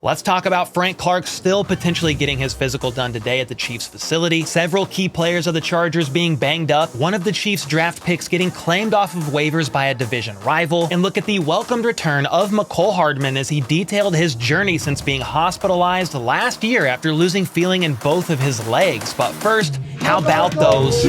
Let's talk about Frank Clark still potentially getting his physical done today at the Chiefs facility. Several key players of the Chargers being banged up. One of the Chiefs draft picks getting claimed off of waivers by a division rival. And look at the welcomed return of Mecole Hardman as he detailed his journey since being hospitalized last year after losing feeling in both of his legs. But first, how about those?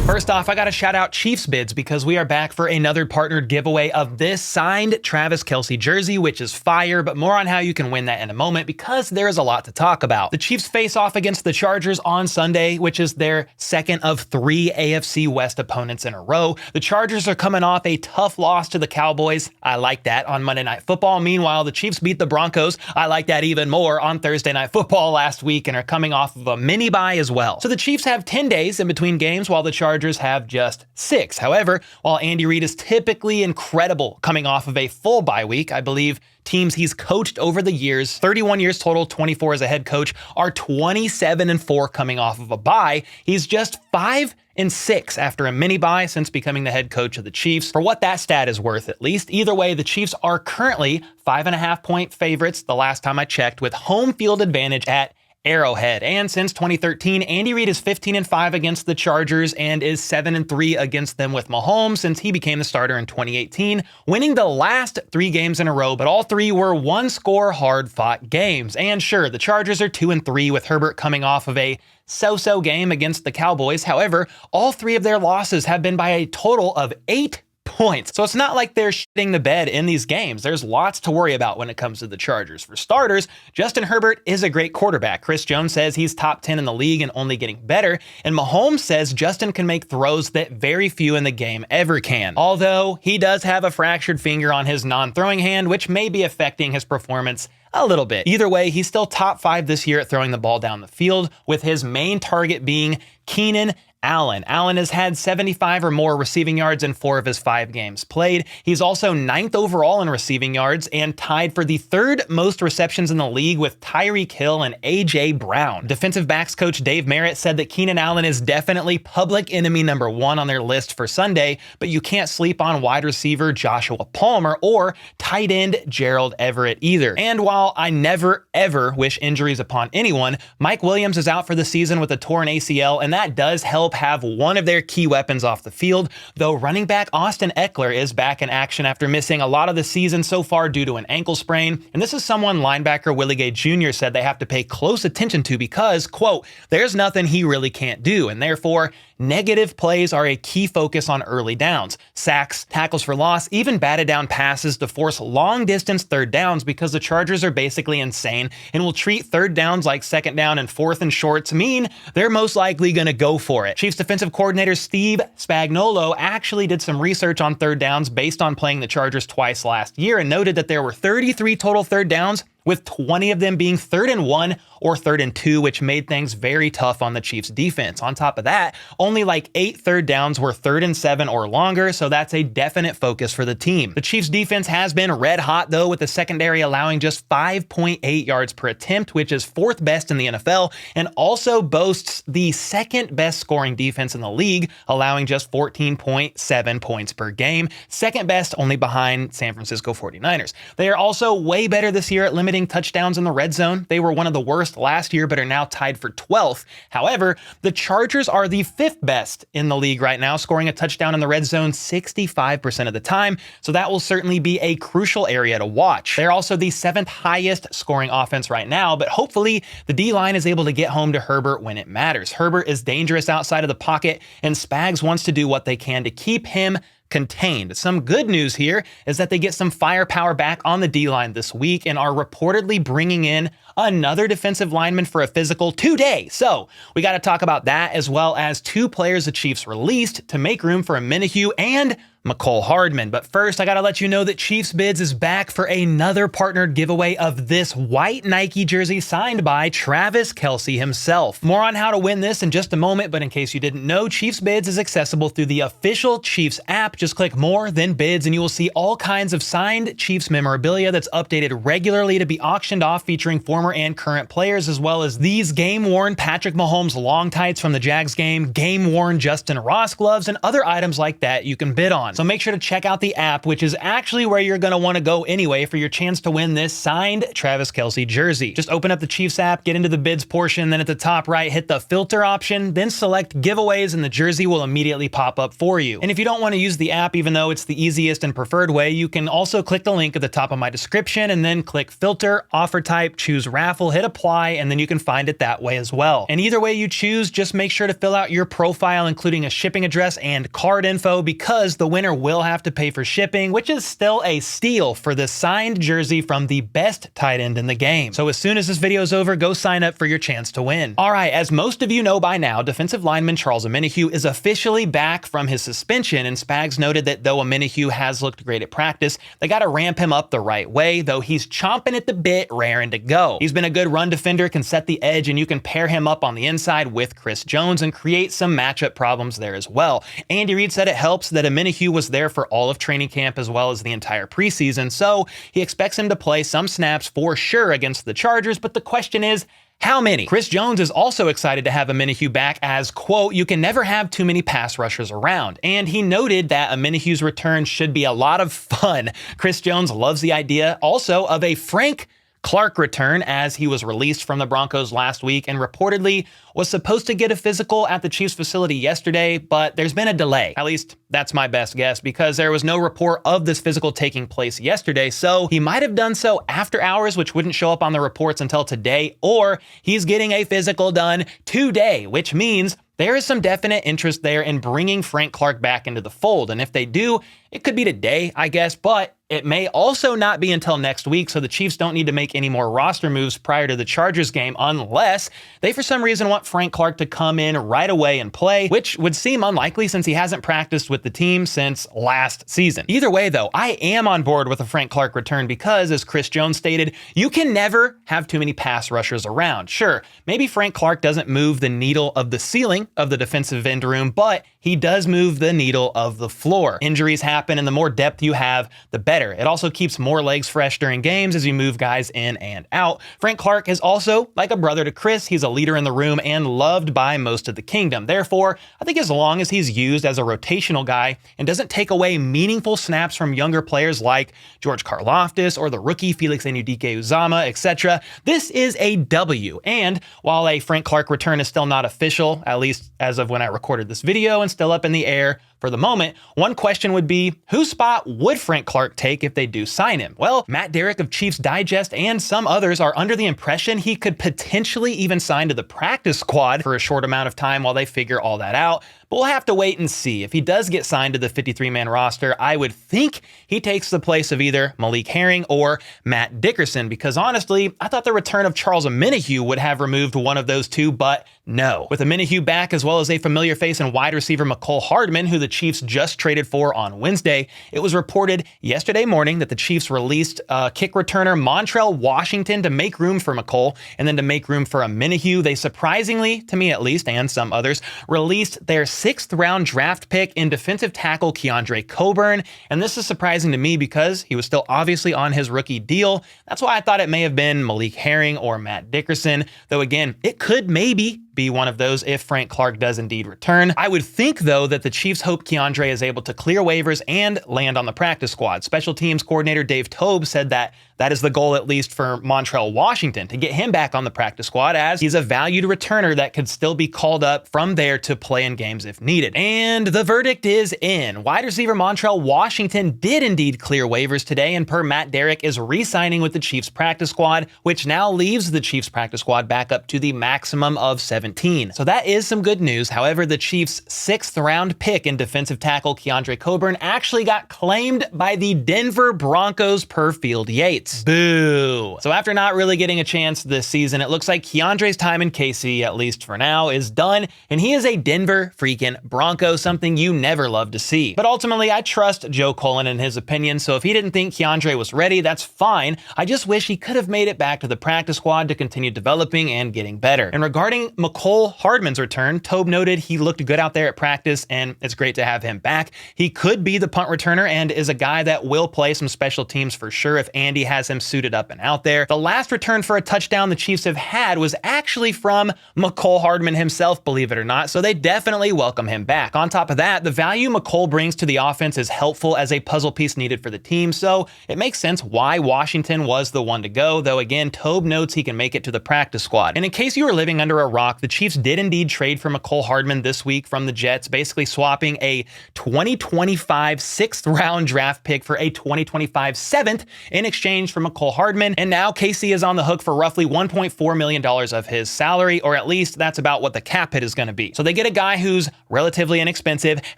First off, I gotta shout out Chiefs Bids because we are back for another partnered giveaway of this signed Travis Kelce jersey, which is fire, but more on how you can win that in a moment because there is a lot to talk about. The Chiefs face off against the Chargers on Sunday, which is their second of 3 AFC West opponents in a row. The Chargers are coming off a tough loss to the Cowboys. I like that on Monday Night Football. Meanwhile, the Chiefs beat the Broncos. I like that even more on Thursday Night Football last week and are coming off of a mini bye as well. So the Chiefs have 10 days in between games while the Chargers have just 6. However, while Andy Reid is typically incredible coming off of a full bye week, I believe teams he's coached over the years, 31 years total, 24 as a head coach, are 27-4 coming off of a bye. He's just 5-6 after a mini bye since becoming the head coach of the Chiefs. For what that stat is worth, at least. Either way, the Chiefs are currently 5.5-point favorites the last time I checked, with home field advantage at Arrowhead. And since 2013, Andy Reid is 15-5 against the Chargers and is 7-3 against them with Mahomes since he became the starter in 2018, winning the last 3 games in a row, but all 3 were one-score, hard-fought games. And sure, the Chargers are 2-3 with Herbert coming off of a so-so game against the Cowboys. However, all 3 of their losses have been by a total of 8 points. So it's not like they're shitting the bed in these games. There's lots to worry about when it comes to the Chargers. For starters, Justin Herbert is a great quarterback. Chris Jones says he's top 10 in the league and only getting better. And Mahomes says Justin can make throws that very few in the game ever can. Although he does have a fractured finger on his non-throwing hand, which may be affecting his performance a little bit. Either way, he's still top 5 this year at throwing the ball down the field, with his main target being Keenan Allen. Allen has had 75 or more receiving yards in 4 of his 5 games played. He's also 9th overall in receiving yards and tied for the 3rd most receptions in the league with Tyreek Hill and A.J. Brown. Defensive backs coach Dave Merritt said that Keenan Allen is definitely public enemy number 1 on their list for Sunday, but you can't sleep on wide receiver Joshua Palmer or tight end Gerald Everett either. And while I never ever wish injuries upon anyone, Mike Williams is out for the season with a torn ACL, and that does help have one of their key weapons off the field, though running back Austin Eckler is back in action after missing a lot of the season so far due to an ankle sprain. And this is someone linebacker Willie Gay Jr. said they have to pay close attention to because, quote, there's nothing he really can't do, and therefore negative plays are a key focus on early downs. Sacks, tackles for loss, even batted down passes to force long-distance 3rd downs because the Chargers are basically insane and will treat 3rd downs like 2nd down and 4th and shorts mean they're most likely going to go for it. Chiefs defensive coordinator Steve Spagnuolo actually did some research on 3rd downs based on playing the Chargers twice last year and noted that there were 33 total 3rd downs, with 20 of them being 3rd and 1 or 3rd and 2, which made things very tough on the Chiefs defense. On top of that, only like 8 3rd downs were 3rd and 7 or longer, so that's a definite focus for the team. The Chiefs defense has been red hot though, with the secondary allowing just 5.8 yards per attempt, which is 4th best in the NFL, and also boasts the 2nd best scoring defense in the league, allowing just 14.7 points per game, 2nd best only behind San Francisco 49ers. They are also way better this year at limiting touchdowns in the red zone. They were one of the worst last year, but are now tied for 12th. However, the Chargers are the 5th best in the league right now, scoring a touchdown in the red zone 65% of the time, so that will certainly be a crucial area to watch. They're also the 7th highest scoring offense right now, but hopefully the D-line is able to get home to Herbert when it matters. Herbert is dangerous outside of the pocket, and Spags wants to do what they can to keep him contained. Some good news here is that they get some firepower back on the D-line this week and are reportedly bringing in another defensive lineman for a physical today. So we got to talk about that, as well as 2 players the Chiefs released to make room for Omenihu and Mecole Hardman. But first, I gotta let you know that Chiefs Bids is back for another partnered giveaway of this white Nike jersey signed by Travis Kelce himself. More on how to win this in just a moment, but in case you didn't know, Chiefs Bids is accessible through the official Chiefs app. Just click More, then Bids, and you will see all kinds of signed Chiefs memorabilia that's updated regularly to be auctioned off, featuring former and current players, as well as these game-worn Patrick Mahomes long tights from the Jags game, game-worn Justin Ross gloves, and other items like that you can bid on. on. So make sure to check out the app, which is actually where you're going to want to go anyway for your chance to win this signed Travis Kelce jersey. Just open up the Chiefs app, get into the bids portion, then at the top right, hit the filter option, then select giveaways, and the jersey will immediately pop up for you. And if you don't want to use the app, even though it's the easiest and preferred way, you can also click the link at the top of my description and then click filter, offer type, choose raffle, hit apply, and then you can find it that way as well. And either way you choose, just make sure to fill out your profile, including a shipping address and card info, because the winner will have to pay for shipping, which is still a steal for this signed jersey from the best tight end in the game. So as soon as this video is over, go sign up for your chance to win. All right, as most of you know by now, defensive lineman Charles Omenihu is officially back from his suspension, and Spags noted that though Omenihu has looked great at practice, they got to ramp him up the right way, though he's chomping at the bit, raring to go. He's been a good run defender, can set the edge, and you can pair him up on the inside with Chris Jones and create some matchup problems there as well. Andy Reid said it helps that Omenihu was there for all of training camp as well as the entire preseason, so he expects him to play some snaps for sure against the Chargers, but the question is, how many? Chris Jones is also excited to have Omenihu back as, quote, you can never have too many pass rushers around. And he noted that Omenihu's return should be a lot of fun. Chris Jones loves the idea also of a Frank Clark return, as he was released from the Broncos last week and reportedly was supposed to get a physical at the Chiefs facility yesterday, but there's been a delay. At least that's my best guess, because there was no report of this physical taking place yesterday, so he might have done so after hours, which wouldn't show up on the reports until today, or he's getting a physical done today, which means there is some definite interest there in bringing Frank Clark back into the fold, and if they do, it could be today, I guess, but it may also not be until next week, so the Chiefs don't need to make any more roster moves prior to the Chargers game unless they for some reason want Frank Clark to come in right away and play, which would seem unlikely since he hasn't practiced with the team since last season. Either way though, I am on board with a Frank Clark return because, as Chris Jones stated, you can never have too many pass rushers around. Sure, maybe Frank Clark doesn't move the needle of the ceiling of the defensive end room, but he does move the needle of the floor. Injuries happen, and the more depth you have, the better. It also keeps more legs fresh during games as you move guys in and out. Frank Clark is also like a brother to Chris. He's a leader in the room and loved by most of the kingdom. Therefore, I think as long as he's used as a rotational guy and doesn't take away meaningful snaps from younger players like George Karlaftis or the rookie Felix Anudike-Uzomah, etc., this is a W. And while a Frank Clark return is still not official, at least as of when I recorded this video, and still up in the air for the moment, one question would be, whose spot would Frank Clark take if they do sign him? Well, Matt Derrick of Chiefs Digest and some others are under the impression he could potentially even sign to the practice squad for a short amount of time while they figure all that out. But we'll have to wait and see. If he does get signed to the 53-man roster, I would think he takes the place of either Malik Herring or Matt Dickerson, because honestly, I thought the return of Charles Omenihu would have removed one of those two, but no. With Omenihu back, as well as a familiar face and wide receiver Mecole Hardman, who the Chiefs just traded for on Wednesday, it was reported yesterday morning that the Chiefs released kick returner Montrell Washington to make room for Mecole and then to make room for Omenihu. They surprisingly, to me at least, and some others, released their 6th-round draft pick in defensive tackle Keondre Coburn, and this is surprising to me because he was still obviously on his rookie deal. That's why I thought it may have been Malik Herring or Matt Dickerson, though again, it could maybe be one of those if Frank Clark does indeed return. I would think, though, that the Chiefs hope Keondre is able to clear waivers and land on the practice squad. Special teams coordinator Dave Tobe said that is the goal, at least for Montrell Washington, to get him back on the practice squad, as he's a valued returner that could still be called up from there to play in games if needed. And the verdict is in. Wide receiver Montrell Washington did indeed clear waivers today, and per Matt Derrick is re-signing with the Chiefs practice squad, which now leaves the Chiefs practice squad back up to the maximum of 17. So that is some good news. However, the Chiefs' 6th-round pick in defensive tackle Keondre Coburn actually got claimed by the Denver Broncos per Field Yates. Boo. So after not really getting a chance this season, it looks like Keondre's time in KC, at least for now, is done, and he is a Denver freaking Bronco, something you never love to see. But ultimately, I trust Joe Cullen in his opinion, so if he didn't think Keondre was ready, that's fine. I just wish he could have made it back to the practice squad to continue developing and getting better. And regarding Mecole Hardman's return. Tobe noted he looked good out there at practice, and it's great to have him back. He could be the punt returner and is a guy that will play some special teams for sure if Andy has him suited up and out there. The last return for a touchdown the Chiefs have had was actually from Mecole Hardman himself, believe it or not, so they definitely welcome him back. On top of that, the value Mecole brings to the offense is helpful as a puzzle piece needed for the team, so it makes sense why Washington was the one to go, though again, Tobe notes he can make it to the practice squad. And in case you were living under a rock, the Chiefs did indeed trade for Mecole Hardman this week from the Jets, basically swapping a 2025 sixth round draft pick for a 2025 seventh in exchange for Mecole Hardman. And now KC is on the hook for roughly $1.4 million of his salary, or at least that's about what the cap hit is going to be. So they get a guy who's relatively inexpensive,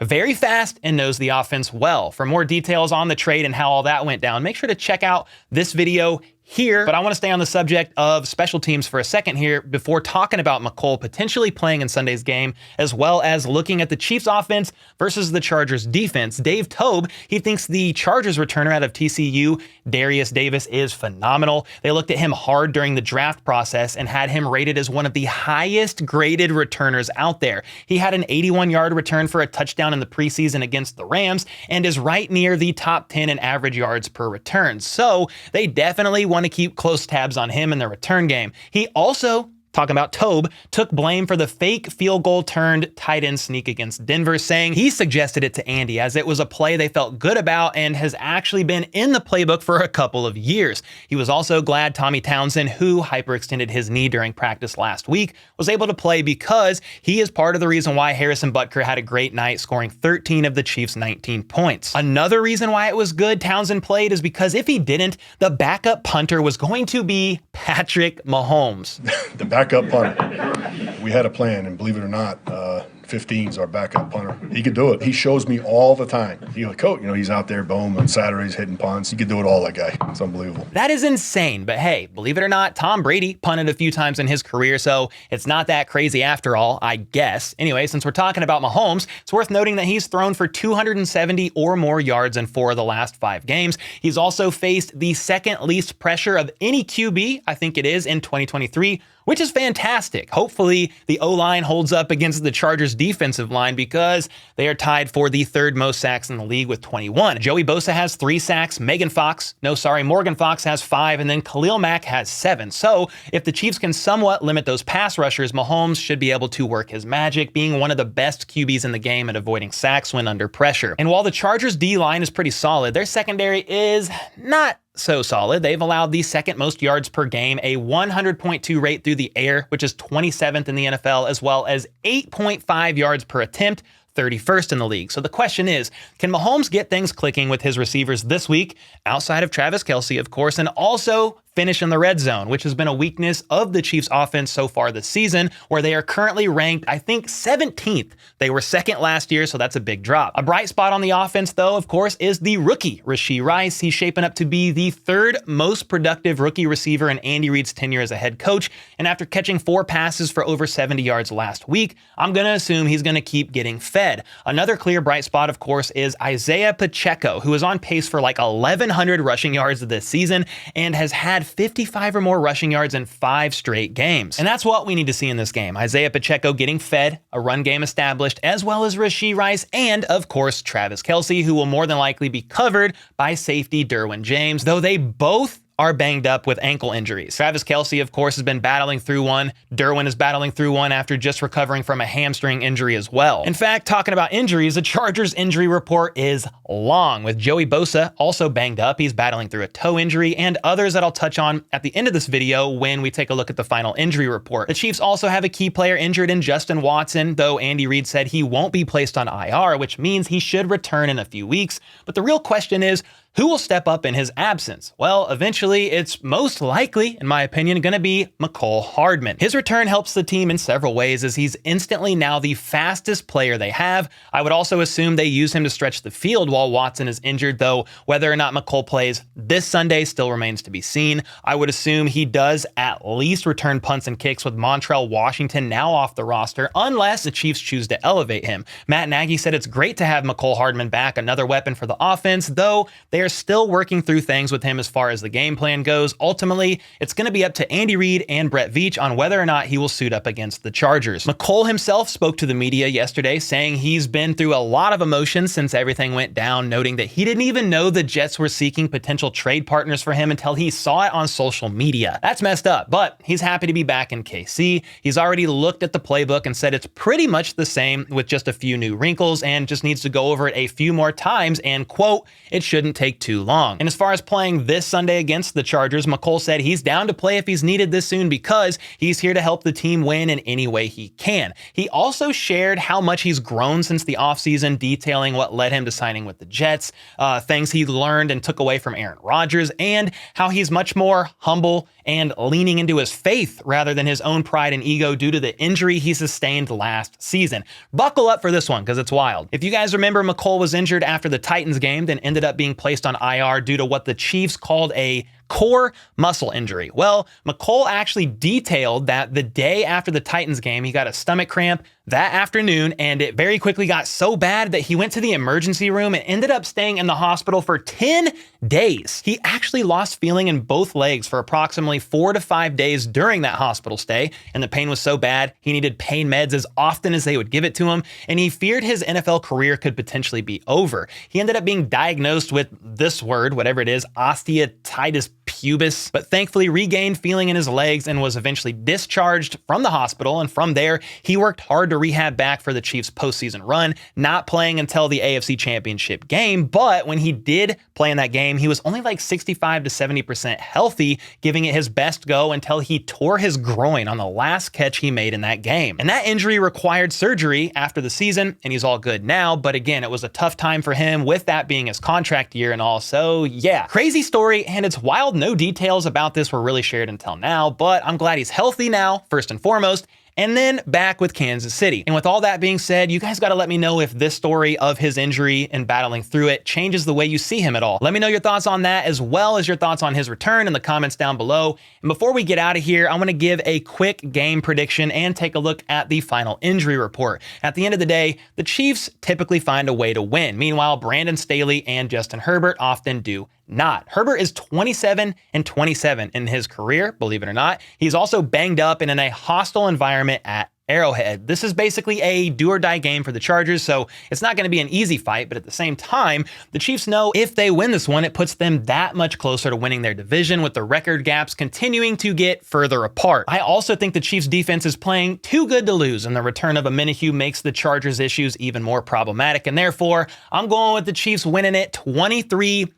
very fast, and knows the offense well. For more details on the trade and how all that went down, make sure to check out this video here, but I want to stay on the subject of special teams for a second here before talking about Mecole potentially playing in Sunday's game, as well as looking at the Chiefs offense versus the Chargers defense. Dave Tobe, he thinks the Chargers returner out of TCU, Darius Davis, is phenomenal. They looked at him hard during the draft process and had him rated as one of the highest graded returners out there. He had an 81-yard return for a touchdown in the preseason against the Rams and is right near the top 10 in average yards per return. So they definitely want to keep close tabs on him in the return game. He also, talking about Tobe, took blame for the fake field goal turned tight end sneak against Denver, saying he suggested it to Andy as it was a play they felt good about and has actually been in the playbook for a couple of years. He was also glad Tommy Townsend, who hyperextended his knee during practice last week, was able to play because he is part of the reason why Harrison Butker had a great night, scoring 13 of the Chiefs' 19 points. Another reason why it was good Townsend played is because if he didn't, the backup punter was going to be Patrick Mahomes. The backup punter. We had a plan, and believe it or not, 15's our backup punter. He could do it. He shows me all the time. He's like, coach, he's out there, boom, on Saturdays hitting punts. He could do it all, that guy. It's unbelievable. That is insane, but hey, believe it or not, Tom Brady punted a few times in his career, so it's not that crazy after all, I guess. Anyway, since we're talking about Mahomes, it's worth noting that he's thrown for 270 or more yards in 4 of the last 5 games. He's also faced the second least pressure of any QB, I think it is, in 2023, which is fantastic. Hopefully, the O-line holds up against the Chargers defensive line because they are tied for the 3rd most sacks in the league with 21. Joey Bosa has 3 sacks, Morgan Fox has 5, and then Khalil Mack has 7. So if the Chiefs can somewhat limit those pass rushers, Mahomes should be able to work his magic, being one of the best QBs in the game at avoiding sacks when under pressure. And while the Chargers D-line is pretty solid, their secondary is not so solid. They've allowed the 2nd most yards per game, a 100.2 rate through the air, which is 27th in the NFL, as well as 8.5 yards per attempt, 31st in the league. So the question is, can Mahomes get things clicking with his receivers this week, outside of Travis Kelce, of course, and also finish in the red zone, which has been a weakness of the Chiefs offense so far this season, where they are currently ranked, I think, 17th. They were 2nd last year, so that's a big drop. A bright spot on the offense, though, of course, is the rookie, Rashee Rice. He's shaping up to be the 3rd most productive rookie receiver in Andy Reid's tenure as a head coach, and after catching 4 passes for over 70 yards last week, I'm going to assume he's going to keep getting fed. Another clear bright spot, of course, is Isaiah Pacheco, who is on pace for like 1,100 rushing yards this season and has had 55 or more rushing yards in 5 straight games. And that's what we need to see in this game. Isaiah Pacheco getting fed, a run game established, as well as Rashee Rice and, of course, Travis Kelce, who will more than likely be covered by safety Derwin James, though they both are banged up with ankle injuries. Travis Kelce, of course, has been battling through one. Derwin is battling through one after just recovering from a hamstring injury as well. In fact, talking about injuries, the Chargers injury report is long, with Joey Bosa also banged up. He's battling through a toe injury, and others that I'll touch on at the end of this video when we take a look at the final injury report. The Chiefs also have a key player injured in Justin Watson, though Andy Reid said he won't be placed on IR, which means he should return in a few weeks. But the real question is, who will step up in his absence? Well, eventually, it's most likely, in my opinion, going to be Mecole Hardman. His return helps the team in several ways, as he's instantly now the fastest player they have. I would also assume they use him to stretch the field while Watson is injured, though whether or not Mecole plays this Sunday still remains to be seen. I would assume he does at least return punts and kicks with Montrell Washington now off the roster, unless the Chiefs choose to elevate him. Matt Nagy said it's great to have Mecole Hardman back, another weapon for the offense, though they they are still working through things with him as far as the game plan goes. Ultimately, it's going to be up to Andy Reid and Brett Veach on whether or not he will suit up against the Chargers. Mecole himself spoke to the media yesterday saying he's been through a lot of emotions since everything went down, noting that he didn't even know the Jets were seeking potential trade partners for him until he saw it on social media. That's messed up, but he's happy to be back in KC. He's already looked at the playbook and said it's pretty much the same with just a few new wrinkles and just needs to go over it a few more times and, quote, it shouldn't take too long. And as far as playing this Sunday against the Chargers, Mecole said he's down to play if he's needed this soon because he's here to help the team win in any way he can. He also shared how much he's grown since the offseason, detailing what led him to signing with the Jets, things he learned and took away from Aaron Rodgers, and how he's much more humble and leaning into his faith rather than his own pride and ego due to the injury he sustained last season. Buckle up for this one because it's wild. If you guys remember, Mecole was injured after the Titans game, then ended up being placed on IR due to what the Chiefs called a core muscle injury. Well, Mecole actually detailed that the day after the Titans game, he got a stomach cramp that afternoon, and it very quickly got so bad that he went to the emergency room and ended up staying in the hospital for 10 days. He actually lost feeling in both legs for approximately 4 to 5 days during that hospital stay, and the pain was so bad he needed pain meds as often as they would give it to him, and he feared his NFL career could potentially be over. He ended up being diagnosed with this word, whatever it is, osteitis pubis, but thankfully regained feeling in his legs and was eventually discharged from the hospital. And from there, he worked hard to rehab back for the Chiefs' postseason run, not playing until the AFC Championship game. But when he did play in that game, he was only like 65 to 70% healthy, giving it his best go until he tore his groin on the last catch he made in that game. And that injury required surgery after the season, and he's all good now. But again, it was a tough time for him with that being his contract year and all. So yeah, crazy story, and it's wild. No details about this were really shared until now, but I'm glad he's healthy now, first and foremost, and then back with Kansas City. And with all that being said, you guys got to let me know if this story of his injury and battling through it changes the way you see him at all. Let me know your thoughts on that, as well as your thoughts on his return in the comments down below. And before we get out of here, I want to give a quick game prediction and take a look at the final injury report. At the end of the day, the Chiefs typically find a way to win. Meanwhile, Brandon Staley and Justin Herbert often do not. Herbert is 27-27 in his career, believe it or not. He's also banged up and in a hostile environment at Arrowhead. This is basically a do-or-die game for the Chargers, so it's not going to be an easy fight, but at the same time, the Chiefs know if they win this one, it puts them that much closer to winning their division, with the record gaps continuing to get further apart. I also think the Chiefs' defense is playing too good to lose, and the return of Omenihu makes the Chargers' issues even more problematic, and therefore, I'm going with the Chiefs winning it 23-17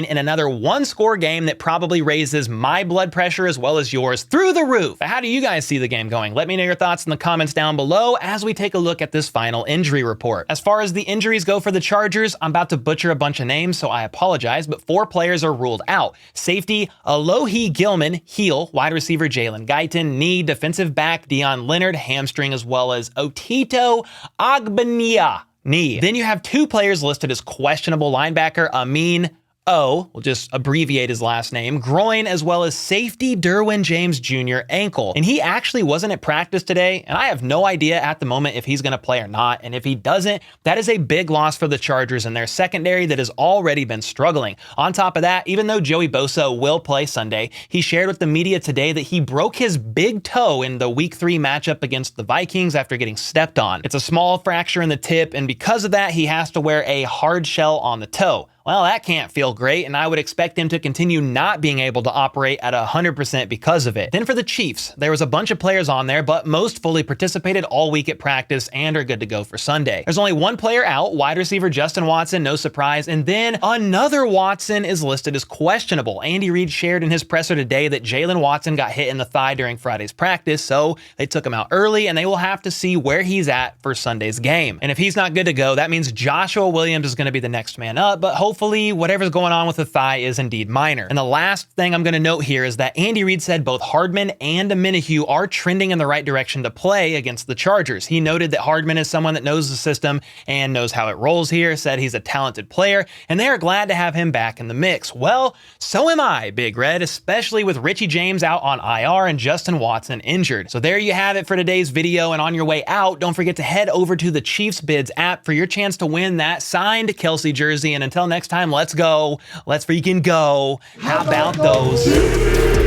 in another one-score game that probably raises my blood pressure as well as yours through the roof. How do you guys see the game going? Let me know your thoughts in the comments down below as we take a look at this final injury report. As far as the injuries go for the Chargers, I'm about to butcher a bunch of names, so I apologize, but 4 players are ruled out. Safety, Alohi Gilman, heel, wide receiver Jalen Guyton, knee, defensive back Deion Leonard, hamstring, as well as Otito Ogbonnia, knee. Then you have 2 players listed as questionable: linebacker Amin O, we'll just abbreviate his last name, groin, as well as safety Derwin James Jr. ankle. And he actually wasn't at practice today, and I have no idea at the moment if he's going to play or not. And if he doesn't, that is a big loss for the Chargers and their secondary that has already been struggling. On top of that, even though Joey Bosa will play Sunday, he shared with the media today that he broke his big toe in the Week 3 matchup against the Vikings after getting stepped on. It's a small fracture in the tip, and because of that, he has to wear a hard shell on the toe. Well, that can't feel great, and I would expect him to continue not being able to operate at 100% because of it. Then for the Chiefs, there was a bunch of players on there, but most fully participated all week at practice and are good to go for Sunday. There's only 1 player out, wide receiver Justin Watson, no surprise, and then another Watson is listed as questionable. Andy Reid shared in his presser today that Jalen Watson got hit in the thigh during Friday's practice, so they took him out early, and they will have to see where he's at for Sunday's game. And if he's not good to go, that means Joshua Williams is going to be the next man up, but hopefully whatever's going on with the thigh is indeed minor. And the last thing I'm going to note here is that Andy Reid said both Hardman and Omenihu are trending in the right direction to play against the Chargers. He noted that Hardman is someone that knows the system and knows how it rolls here, said he's a talented player, and they are glad to have him back in the mix. Well, so am I, Big Red, especially with Richie James out on IR and Justin Watson injured. So there you have it for today's video, and on your way out, don't forget to head over to the Chiefs Bids app for your chance to win that signed Kelce jersey, and until next next time. Let's go. Let's freaking go. How about those?